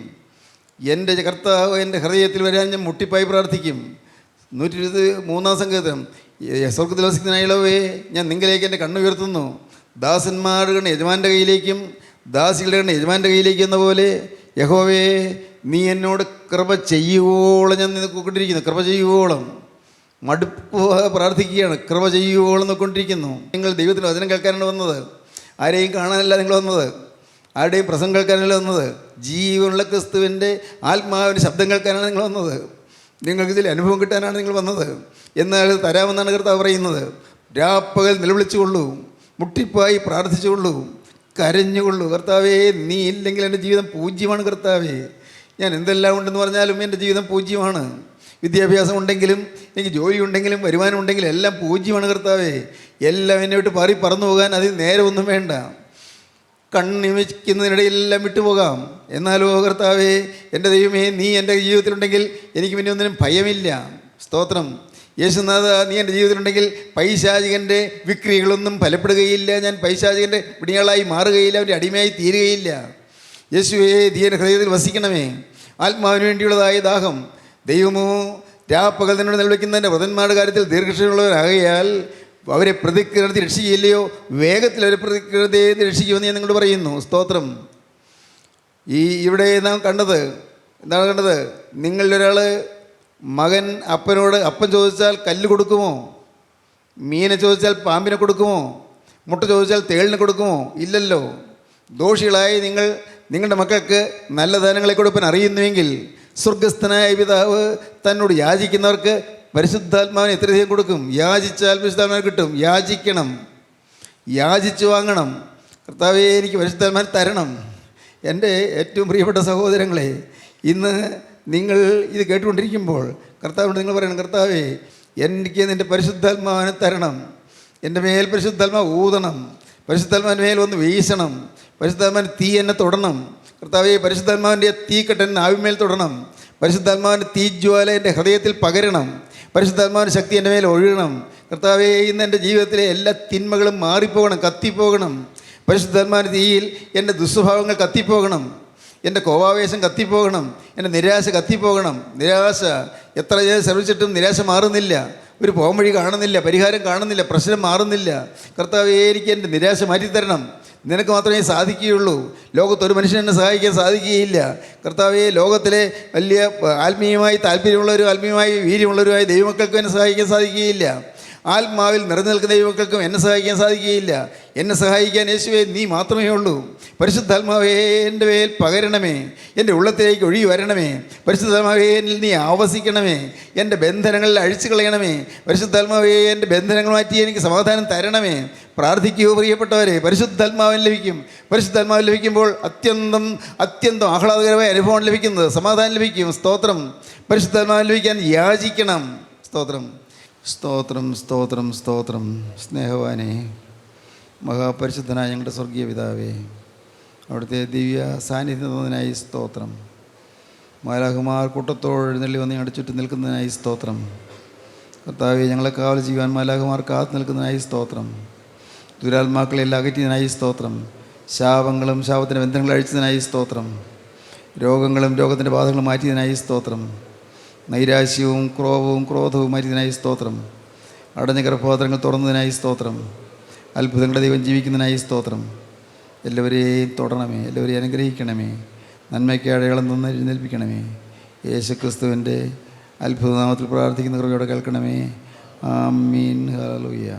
എൻ്റെ കർത്താവ് എൻ്റെ ഹൃദയത്തിൽ വരാൻ ഞാൻ മുട്ടിപ്പായി പ്രാർത്ഥിക്കും. 123-ാം സങ്കീർത്തനം, സ്വർഗ്ഗത്തിൽ വസിക്കുന്നതിനായുള്ളവേ, ഞാൻ നിങ്ങളിലേക്ക് എൻ്റെ കണ്ണുയർത്തുന്നു. ദാസന്മാരുടെ കണ്ണ് യജമാൻ്റെ കയ്യിലേക്കും ദാസികളുടെ കണ്ണ് യജമാൻ്റെ കയ്യിലേക്കും എന്ന പോലെ യഹോവേ, നീ എന്നോട് കൃപ ചെയ്യുവോളം ഞാൻ നോക്കിക്കൊണ്ടിരിക്കുന്നു. കൃപ ചെയ്യുവോളം മടുപ്പ് പ്രാർത്ഥിക്കുകയാണ്. കൃപ ചെയ്യുവോളം നോക്കിക്കൊണ്ടിരിക്കുന്നു. നിങ്ങൾ ദൈവത്തിൻ്റെ വചനം കേൾക്കാനാണ് വന്നത്. ആരെയും കാണാനല്ല നിങ്ങൾ വന്നത്, ആരുടെയും പ്രസംഗം കേൾക്കാനല്ല വന്നത്. ജീവനുള്ള ക്രിസ്തുവിൻ്റെ ആത്മാവിൻ്റെ ശബ്ദം കേൾക്കാനാണ് നിങ്ങൾ വന്നത്. നിങ്ങൾക്ക് ഇതിൽ അനുഭവം കിട്ടാനാണ് നിങ്ങൾ വന്നത്. എന്നാൽ തരാമെന്നാണ് കർത്താവ് പറയുന്നത്. രാപ്പകൽ നിലവിളിച്ചുകൊള്ളൂ, മുട്ടിപ്പായി പ്രാർത്ഥിച്ചുകൊള്ളൂ, കരഞ്ഞുകൊള്ളൂ. കർത്താവേ, നീ ഇല്ലെങ്കിൽ എൻ്റെ ജീവിതം പൂജ്യമാണ്. കർത്താവേ, ഞാൻ എന്തെല്ലാം ഉണ്ടെന്ന് പറഞ്ഞാലും എൻ്റെ ജീവിതം പൂജ്യമാണ്. വിദ്യാഭ്യാസം ഉണ്ടെങ്കിലും എനിക്ക് ജോലി ഉണ്ടെങ്കിലും വരുമാനം ഉണ്ടെങ്കിലും എല്ലാം പൂജ്യമാണ്. കർത്താവേ, എല്ലാം എന്നെ വിട്ട് പറന്നു പോകാൻ അതിൽ നേരമൊന്നും വേണ്ട. കണ്ണിമിക്കുന്നതിനിടയിലെല്ലാം വിട്ടുപോകാം. എന്നാലോ കർത്താവേ, എൻ്റെ ദൈവമേ, നീ എൻ്റെ ജീവിതത്തിലുണ്ടെങ്കിൽ എനിക്ക് പിന്നെ ഒന്നിനും ഭയമില്ല. സ്തോത്രം. യേശുനാഥ, നീ എൻ്റെ ജീവിതത്തിലുണ്ടെങ്കിൽ പൈശാചികൻ്റെ വിക്രികളൊന്നും ഫലപ്പെടുകയില്ല. ഞാൻ പൈശാചികൻ്റെ പിടിയാളായി മാറുകയില്ല, അവൻ്റെ അടിമയായി തീരുകയില്ല. യേശുവേ, നീ എൻ്റെ ഹൃദയത്തിൽ വസിക്കണമേ. ആത്മാവിന് വേണ്ടിയുള്ളതായ ദാഹം. ദൈവമോ രാപ്പകൽ തന്നോട് നിലവിളിക്കുന്നതിൻ്റെ വ്രതന്മാരുടെ കാര്യത്തിൽ ദീർഘക്ഷമയുള്ളവരാകയാൽ അവരെ പ്രതികരണത്തിൽ രക്ഷിക്കുകയില്ലയോ, വേഗത്തിൽ അവരെ പ്രതികരണത്തെ രക്ഷിക്കുമെന്ന് ഞാൻ നിങ്ങളോട് പറയുന്നു. സ്തോത്രം. ഇവിടെ നാം കണ്ടത് എന്താണ് കണ്ടത്? നിങ്ങളിലൊരാൾ മകൻ അപ്പനോട് അപ്പം ചോദിച്ചാൽ കല്ല് കൊടുക്കുമോ? മീനെ ചോദിച്ചാൽ പാമ്പിനെ കൊടുക്കുമോ? മുട്ട ചോദിച്ചാൽ തേളിനെ കൊടുക്കുമോ? ഇല്ലല്ലോ. ദോഷികളായി നിങ്ങളുടെ മക്കൾക്ക് നല്ല ദാനങ്ങളെ കൊടുക്കാൻ അറിയുന്നുവെങ്കിൽ സ്വർഗസ്ഥനായ പിതാവ് തന്നോട് യാചിക്കുന്നവർക്ക് പരിശുദ്ധാത്മാവിനെ എത്രയധികം കൊടുക്കും. യാചിച്ചാൽ പരിശുദ്ധാത്മാവിനെ കിട്ടും. യാചിക്കണം, യാചിച്ചു വാങ്ങണം. കർത്താവേ, എനിക്ക് പരിശുദ്ധാത്മാവിനെ തരണം. എൻ്റെ ഏറ്റവും പ്രിയപ്പെട്ട സഹോദരങ്ങളെ, ഇന്ന് നിങ്ങൾ ഇത് കേട്ടുകൊണ്ടിരിക്കുമ്പോൾ കർത്താവിനോട് നിങ്ങൾ പറയണം, കർത്താവേ, എനിക്ക് നിൻ്റെ പരിശുദ്ധാത്മാവിനെ തരണം. എൻ്റെ മേൽ പരിശുദ്ധാത്മാവ് ഊതണം. പരിശുദ്ധാത്മാവിൻ്റെ മേൽ ഒന്ന് വീശണം. പരിശുദ്ധാത്മാവിൻ്റെ തീ എന്നെ തൊടണം. കർത്താവേ, പരിശുദ്ധാത്മാവിൻ്റെ തീക്കട്ടൻ ആവിമേൽ തൊടണം. പരിശുദ്ധാത്മാവിൻ്റെ തീജ്വാല എൻ്റെ ഹൃദയത്തിൽ പകരണം. പരിശുദ്ധാത്മാവിൻ്റെ ശക്തി എൻ്റെ മേൽ ഒഴുകണം. കർത്താവേ, ഇന്ന് എൻ്റെ ജീവിതത്തിലെ എല്ലാ തിന്മകളും മാറിപ്പോകണം, കത്തിപ്പോകണം. പരിശുദ്ധാത്മാവിൻ്റെ തീയിൽ എൻ്റെ ദുസ്വഭാവങ്ങൾ കത്തിപ്പോകണം. എൻ്റെ കോപാവേശം കത്തിപ്പോകണം. എൻ്റെ നിരാശ കത്തിപ്പോകണം. നിരാശ എത്ര ശ്രമിച്ചിട്ടും നിരാശ മാറുന്നില്ല. ഒരു പോംവഴി കാണുന്നില്ല, പരിഹാരം കാണുന്നില്ല, പ്രശ്നം മാറുന്നില്ല. കർത്താവേ, എനിക്ക് എൻ്റെ നിരാശ മാറ്റിത്തരണം. നിനക്ക് മാത്രമേ സാധിക്കുകയുള്ളൂ. ലോകത്തൊരു മനുഷ്യൻ എന്നെ സഹായിക്കാൻ സാധിക്കുകയില്ല. കർത്താവേ, ലോകത്തിലെ വലിയ ആത്മീയമായി താല്പര്യമുള്ളവരും ആത്മീയമായി വീര്യമുള്ളവരുമായ ദൈവമക്കൾക്കും എന്നെ സഹായിക്കാൻ സാധിക്കുകയില്ല. ആത്മാവിൽ നിറഞ്ഞു നിൽക്കുന്ന ദൈവമക്കൾക്കും എന്നെ സഹായിക്കാൻ സാധിക്കുകയില്ല. എന്നെ സഹായിക്കാൻ യേശുവേ നീ മാത്രമേ ഉള്ളൂ. പരിശുദ്ധാത്മാവേ, എൻ്റെ മേൽ പകരണമേ. എൻ്റെ ഉള്ളത്തിലേക്ക് ഒഴുകി വരണമേ. പരിശുദ്ധാത്മാവേ, എന്നിൽ നീ ആവസിക്കണമേ. എൻ്റെ ബന്ധനങ്ങളിൽ അഴിച്ചു കളയണമേ. പരിശുദ്ധാത്മാവേ, എൻ്റെ ബന്ധനങ്ങൾ മാറ്റി എനിക്ക് സമാധാനം തരണമേ. പ്രാർത്ഥിക്കൂ പ്രിയപ്പെട്ടവരെ, പരിശുദ്ധാത്മാവിന് ലഭിക്കും. പരിശുദ്ധാത്മാവിന് ലഭിക്കുമ്പോൾ അത്യന്തം ആഹ്ലാദകരമായ അനുഭവം ലഭിക്കുന്നത്, സമാധാനം ലഭിക്കും. സ്തോത്രം. പരിശുദ്ധാത്മാവിന് ലഭിക്കാൻ യാചിക്കണം. സ്തോത്രം, സ്തോത്രം, സ്തോത്രം, സ്തോത്രം. സ്നേഹവാനെ, മഹാപരിശുദ്ധനായ ഞങ്ങളുടെ സ്വർഗീയ പിതാവേ, അവിടുത്തെ ദിവ്യ സാന്നിധ്യം തന്നതിനായി സ്തോത്രം. മാലാഖമാർ കൂട്ടത്തോട് എഴുന്നള്ളി വന്ന് ഞങ്ങളുടെ ചുറ്റും നിൽക്കുന്നതിനായി സ്തോത്രം. കർത്താവേ, ഞങ്ങളെ കാവൽ ചെയ്യുവാൻ മാലാഖമാർ കാത്തു നിൽക്കുന്നതിനായി സ്തോത്രം. ദുരാത്മാക്കളെല്ലാം അകറ്റിയതിനായി സ്തോത്രം. ശാപങ്ങളും ശാപത്തിൻ്റെ ബന്ധങ്ങൾ അഴിച്ചതിനായി സ്തോത്രം. രോഗങ്ങളും രോഗത്തിൻ്റെ ബാധകളും മാറ്റിയതിനായി സ്തോത്രം. നൈരാശ്യവും ക്രോധവും മാറ്റിയതിനായി സ്തോത്രം. അടഞ്ഞ ഗർഭപാത്രങ്ങൾ തുറന്നതിനായി സ്തോത്രം. അത്ഭുതങ്ങളുടെ ദൈവം ജീവിക്കുന്നതിനായി സ്തോത്രം. എല്ലാവരെയും തൊടണമേ, എല്ലാവരെയും അനുഗ്രഹിക്കണമേ. നന്മയ്ക്ക് അടയാളം തന്ന് എഴുന്നേൽപ്പിക്കണമേ. യേശുക്രിസ്തുവിൻ്റെ അത്ഭുതനാമത്തിൽ പ്രാർത്ഥിക്കുന്ന കൃപയോടെ കേൾക്കണമേ. ആമീൻ. ഹല്ലേലൂയ.